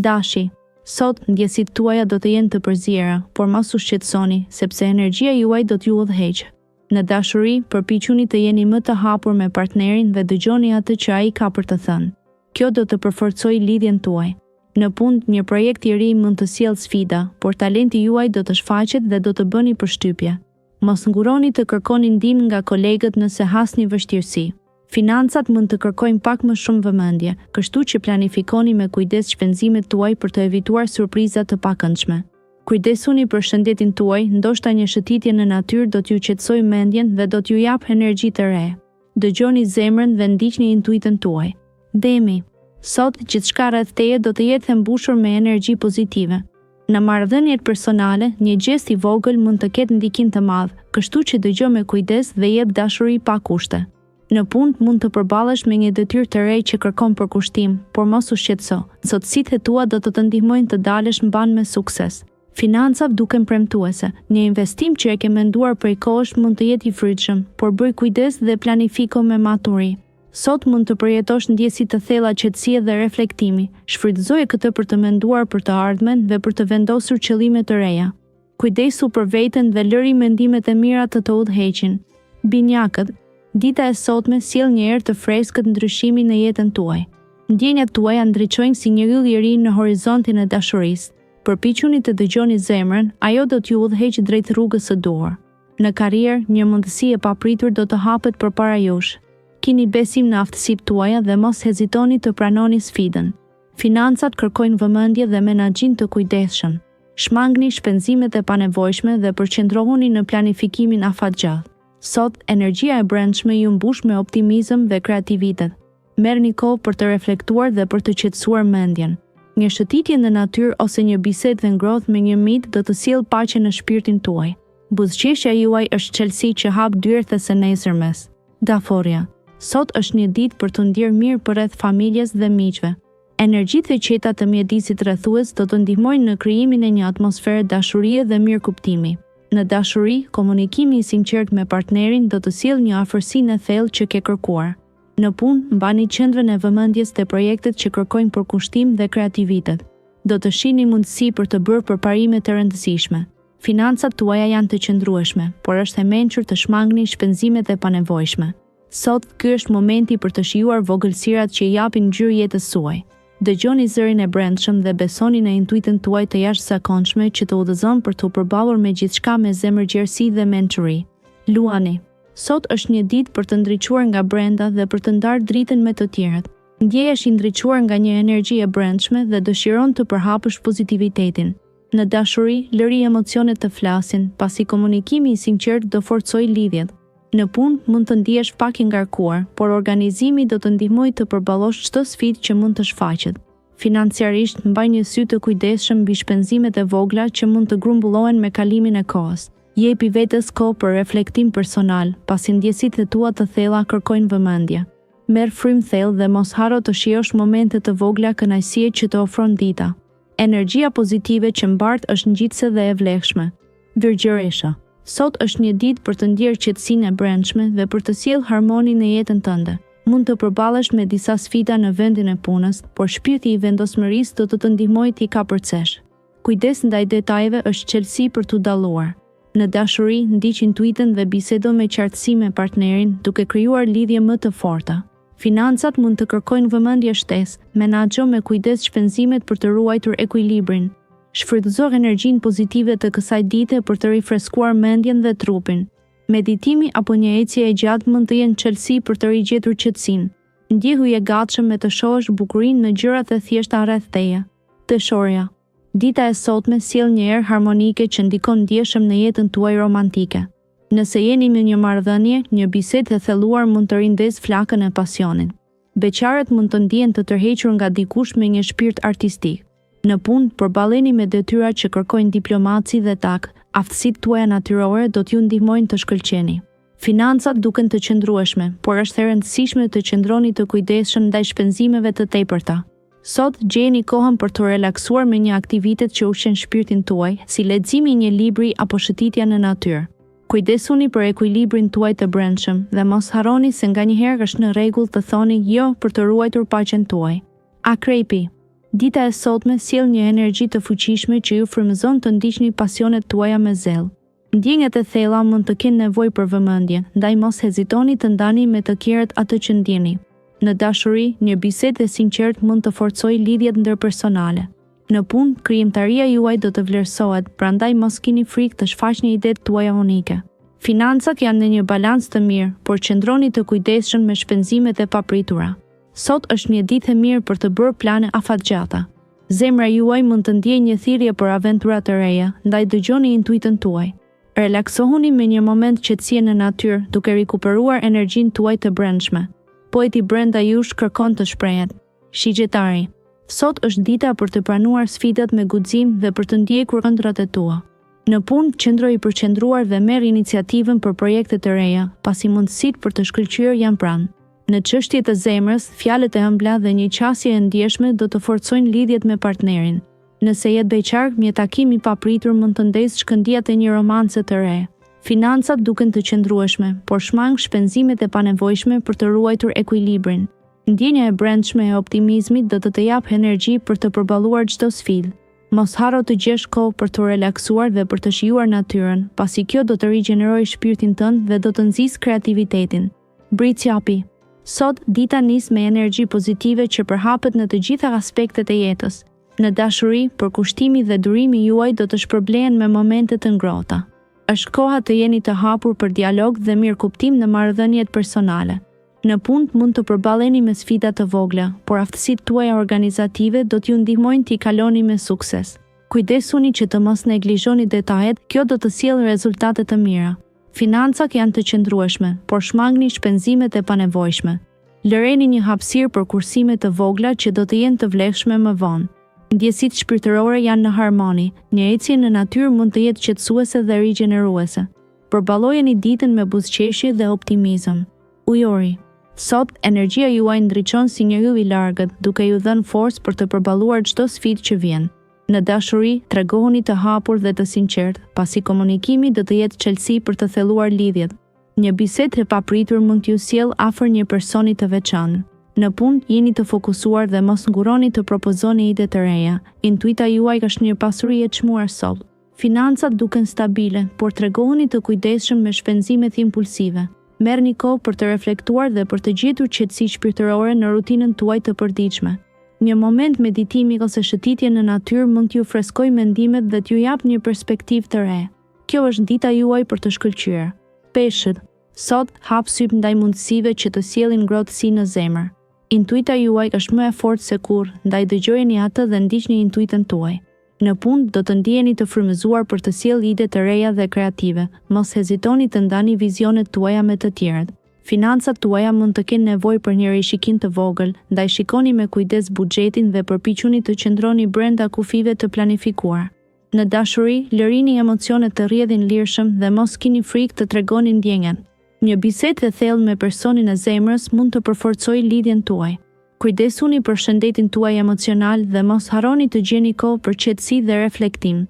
Dashi, sot ndjesitë tuaja do të jenë të përziera, por mos u shqetësoni, sepse energjia juaj do t'ju udhëheqë. Në dashuri, përpiquni të jeni më të hapur me partnerin dhe dëgjoni atë që ai ka për të thënë. Kjo do të përforcojë lidhjen tuaj. Në punë, një projekt i ri mund të sjellë sfida, por talenti juaj do të shfaqet dhe do të bëni përshtypje. Mos nguroni të kërkoni ndihmë nga kolegët nëse hasni vështirësi. Financat mund të kërkojnë pak më shumë vëmendje, kështu që planifikoni me kujdes shpenzimet tuaj për të evituar surpriza të pakëndshme. Kujdesuni për shëndetin tuaj, ndoshta një shëtitje në natyrë do t'ju qetësojë mendjen dhe do t'ju jap energji të re. Dëgjoni zemrën dhe ndiqni intuitën tuaj. Demi, sot gjithçka rreth teje do të jetë e mbushur me energji pozitive. Në marrëdhëniet personale, një gest i vogël mund të ketë ndikim të madh, kështu që dëgjoj me kujdes dhe jep dashuri pa kushte. Në punë mund të përballesh me një detyrë të re që kërkon përkushtim, por mos u shqetëso. Zotësitë tua do të ndihmojnë të dalësh mban me sukses. Financat duken premtuese. Një investim që e ke menduar prej kohësh mund të jetë i frytshëm, por bëj kujdes dhe planifiko me maturi. Sot mund të përjetosh ndjesi të thella qetësie dhe reflektimi. Shfrytëzoje këtë për të menduar për të ardhmen dhe për të vendosur qëllime të reja. Kujdesu për veten dhe lëri mendimet e mira të udhëheqin. Binjakët, dita e sotme sjell një erë të freskët ndryshimi në jetën tuaj. Ndjenjat tuaja ndriçojnë si një yll i ri në horizontin e dashurisë. Përpiquni të dëgjoni zemrën, ajo do t'ju udhëheqë drejt rrugës së duhur. Në karrierë, një mundësi e papritur do të hapet përpara jush. Kini besim në aftësitë tuaja dhe mos hezitoni të pranoni sfidën. Financat kërkojnë vëmendje dhe menaxhim të kujdesshëm. Shmangni shpenzimet e panevojshme dhe përqendrohuni në planifikimin afatgjallë. Sot, energjia e brendshme ju mbush me optimizëm dhe kreativitet. Merrni kohë për të reflektuar dhe për të qetësuar mendjen. Një shëtitje në natyrë ose një bisedë dhe ngrohtë me një mit do të sjellë paqe në shpirtin tuaj. Buzëqeshja juaj është çelësi që hap dyert e së nesërmes. Daforia. Sot është një ditë për të ndier mirë përreth familjes dhe miqve. Energjitë e qeta të mjedisit rrethues do të ndihmojnë në krijimin e një atmosfere dashurie dhe mirëkuptimi. Në dashuri, komunikimi i sinqert me partnerin do të sjellë një afërsinë e thellë që ke kërkuar. Në punë, mbani qendrën e vëmendjes te projektet që kërkojnë përkushtim dhe kreativitet. Do të shihni mundësi për të bërë përparime të rëndësishme. Financat tuaja janë të qëndrueshme, por është e mençur të shmangni shpenzimet e panevojshme. Sot, ky është momenti për të shijuar vogëlsirat që i japin ngjyrë jetës suaj. Dëgjoni zërin e brendshëm dhe besoni në intuitën tuaj të jashtëzakonshme që të udhëzon për të përballur me gjithçka me zemërgjerësi dhe mençuri. Luani. Sot është një ditë për të ndriçuar nga brenda dhe për të ndarë dritën me të tjerët. Ndjehesh i ndriçuar nga një energji e brendshme dhe dëshiron të përhapësh pozitivitetin. Në dashuri, lëri emocionet të flasin, pasi komunikimi i sinqert do forcojë lidhjet. Në punë, mund të ndihesh pak i ngarkuar, por organizimi do të ndihmojë të përballosh çdo sfidë që mund të shfaqet. Financiarisht, mbaj një sy të kujdesshëm mbi shpenzimet e vogla që mund të grumbullohen me kalimin e kohës. Jepi vetes kohë për reflektim personal, pasi ndjesitë tua të thella kërkojnë vëmendje. Merr frymë thellë dhe mos harro të shijosh momente të vogla kënaqësie që të ofron dita. Energjia pozitive që mbart është ngjitëse dhe e vlefshme. Virgjëresha. Sot është një ditë për të ndjerë qetësinë e brendshme dhe për të sjellë harmoni në jetën tënde. Mund të përballesh me disa sfida në vendin e punës, por shpirti i vendosmërisë do të të ndihmojë t'i kapërcesh. Kujdes ndaj detajeve është çelësi për t'u dalluar. Në dashuri, ndiq intuitën dhe bisedo me qartësi me partnerin, duke krijuar lidhje më të forta. Financat mund të kërkojnë vëmendje shtesë, menaxho me kujdes shpenzimet për të ruajtur ekuilibrin. Shfrytëzo energjinë pozitive të kësaj dite për të rifreskuar mendjen dhe trupin. Meditimi apo një ecje e gjatë mund të jenë çelësi për të rigjetur qetësinë. Ndjehu i gatshëm me të shohësh bukurinë në gjërat e thjeshta rreth teje. Dëshorja. Dita e sotme sjell një erë harmonike që ndikon ndjeshëm në jetën tuaj romantike. Nëse jeni me një marrëdhënie, një bisedë e thelluar mund të rindez flakën e pasionit. Beqarët mund të ndihen të tërhequr nga dikush me një shpirt artistik. Në punë, përballeni me detyra që kërkojnë diplomaci dhe takt. Aftësitë tuaja natyrore do t'ju ndihmojnë të shkëlqeni. Financat duken të qëndrueshme, por është e rëndësishme të qëndroni të kujdesshëm ndaj shpenzimeve të tepërta. Sot gjeni kohën për të relaksuar me një aktivitet që ushqen shpirtin tuaj, si leximi i një libri apo shëtitja në natyrë. Kujdesuni për ekuilibrin tuaj të brendshëm dhe mos harroni se nganjëherë është në rregull të thoni jo për të ruajtur paqen tuaj. Akrepi. Dita e sotme sjell një energji të fuqishme që ju frymëzon të ndiqni pasionet tuaja me zell. Ndjenjat e thella mund të kenë nevojë për vëmendje, ndaj mos hezitoni të ndani me të tjerët atë që ndjeni. Në dashuri, një bisedë e sinqert mund të forcojë lidhjet ndërpersonale. Në punë, krijimtaria juaj do të vlerësohet, prandaj mos keni frikë të shfaqni idetë tuaja unike. Financat janë në një balans të mirë, por qëndroni të kujdesshëm me shpenzimet e papritura. Sot është një ditë e mirë për të bërë plane afatgjata. Zemra juaj mund të ndjejë një thirrje për aventura të reja, ndaj dëgjoni intuitën tuaj. Relaksohuni me një moment qetësie në natyrë, duke rikuperuar energjinë tuaj të brendshme. Poeti brenda jush kërkon të shprehet. Shigjetari. Sot është dita për të pranuar sfidat me guxim dhe për të ndjekur ëndrat e tua. Në punë, qëndro i përqendruar dhe merr iniciativën për projekte të reja, pasi mundësitë për të shkëlqyer janë pranë. Në çështje të zemrës, fjalët e ëmbla dhe një qasje e ndjeshme do të forcojnë lidhjet me partnerin. Nëse jetë beqar, një takim i papritur mund të ndesë shkëndijat e një romance të re. Financat duken të qëndrueshme, por shmang shpenzimet e panevojshme për të ruajtur ekuilibrin. Ndjenja e brendshme e optimizmit do të japë energji për të përballuar çdo sfidë. Mos harro të gjesh kohë për të relaksuar dhe për të shijuar natyrën, pasi kjo do të rigjenerojë shpirtin tënd dhe do të nxjisë kreativitetin. Britsjapi. Sot dita nis me energji pozitive që përhapet në të gjitha aspektet e jetës. Në dashuri, përkushtimi dhe durimi juaj do të shpërblehen me momente të ngrohta. Është koha të jeni të hapur për dialog dhe mirëkuptim në marrëdhëniet personale. Në punë mund të përballeni me sfida të vogla, por aftësitë tuaja organizative do t'ju ndihmojnë t'i kaloni me sukses. Kujdesuni që të mos neglizhoni detajet, kjo do të sjellë rezultate të mira. Financat janë të qëndrueshme, por shmangni shpenzimet e panevojshme. Lëreni një hapësirë për kursime të vogla që do të jenë të vlefshme më vonë. Ndjesitë shpirtërore janë në harmoni, një ecje në natyrë mund të jetë qetësuese dhe rigjeneruese. Përballojeni ditën me buzëqeshje dhe optimizëm. Ujori. Sot, energjia juaj ndriçon si një yll i largët, duke ju dhënë forcë për të përballuar çdo sfidë që vjen. Në dashuri, tregohuni të hapur dhe të sinqert, pasi komunikimi do të jetë çelësi për të thelluar lidhjet. Një bisedë e papritur mund t'ju sjellë afër një personi të veçantë. Në punë, jeni të fokusuar dhe mos nguroni të propozoni ide të reja. Intuita juaj është një pasuri e çmuar sot. Financat duken stabile, por tregohuni të kujdesshëm me shpenzimet impulsive. Merrni kohë për të reflektuar dhe për të gjetur qetësi shpirtërore në rutinën tuaj të përditshme. Një moment meditimi ose shëtitje në natyrë mund t'ju freskojë mendimet dhe t'ju jap një perspektivë të re. Kjo është dita juaj për të shkëlqyer. Peshët. Sot hap syp ndaj mundësive që të sjellin ngrohtësi në zemër. Intuita juaj është më e fortë se kurrë, ndaj dëgjojeni atë dhe ndiqni intuitën tuaj. Në punë do të ndiheni të frymëzuar për të sjellë ide të reja dhe kreative. Mos hezitoni të ndani vizionet tuaja me të tjerët. Financat tuaja mund të kenë nevojë për një rishikim të vogël, ndaj shikoni me kujdes buxhetin dhe përpiquni të qëndroni brenda kufive të planifikuar. Në dashuri, lërini emocionet të rrjedhin lirshëm dhe mos keni frikë të tregoni ndjenjat. Një bisedë e thellë me personin e zemrës mund të përforcojë lidhjen tuaj. Kujdesuni për shëndetin tuaj emocional dhe mos harroni të gjeni kohë për qetësi dhe reflektim.